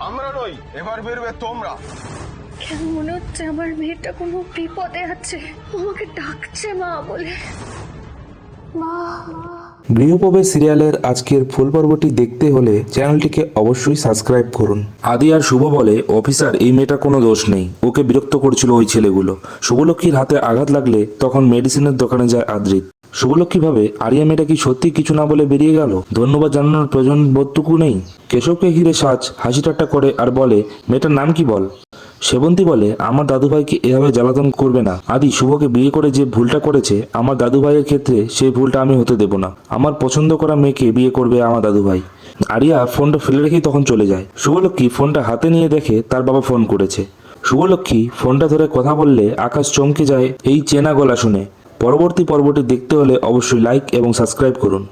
আমরা নই, এবার বেরোবে তোমরা। কেন মনে হচ্ছে আমার মেয়েটা কোনো বিপদে আছে, আমাকে ডাকছে মা বলে। মা। গৃহপ্রবেশ সিরিয়ালের আজকের ফুল পর্বটি দেখতে হলে চ্যানেলটিকে অবশ্যই সাবস্ক্রাইব করুন। আদি আর শুভ বলে, অফিসার এই মেয়েটার কোনো দোষ নেই, ওকে বিরক্ত করছিল ওই ছেলেগুলো। শুভলক্ষ্মীর হাতে আঘাত লাগলে তখন মেডিসিনের দোকানে যায় আদ্রিত। শুভলক্ষ্মী ভাবে আরিয়া মেয়েটা কি সত্যি কিছু না বলে বেরিয়ে গেল, ধন্যবাদ জানানোর প্রয়োজন বোধটুকু নেই। কেশবকে ঘিরে সাজ হাসি ঠাট্টা করে আর বলে, মেয়েটার নাম কি বল। সেবন্তী বলে, আমার দাদুভাইকে এভাবে জ্বালাতন করবে না। আদি শুভকে বিয়ে করে যে ভুলটা করেছে, আমার দাদুভাইয়ের ক্ষেত্রে সেই ভুলটা আমি হতে দেব না। আমার পছন্দ করা মেয়েকে বিয়ে করবে আমার দাদুভাই। আরিয়া ফোনটা ফেলে রেখেই তখন চলে যায়। শুভলক্ষ্মী ফোনটা হাতে নিয়ে দেখে তার বাবা ফোন করেছে। শুভলক্ষ্মী ফোনটা ধরে কথা বললে আকাশ চমকে যায় এই চেনা গলা শুনে। পরবর্তী পর্বটি দেখতে হলে অবশ্যই লাইক এবং সাবস্ক্রাইব করুন।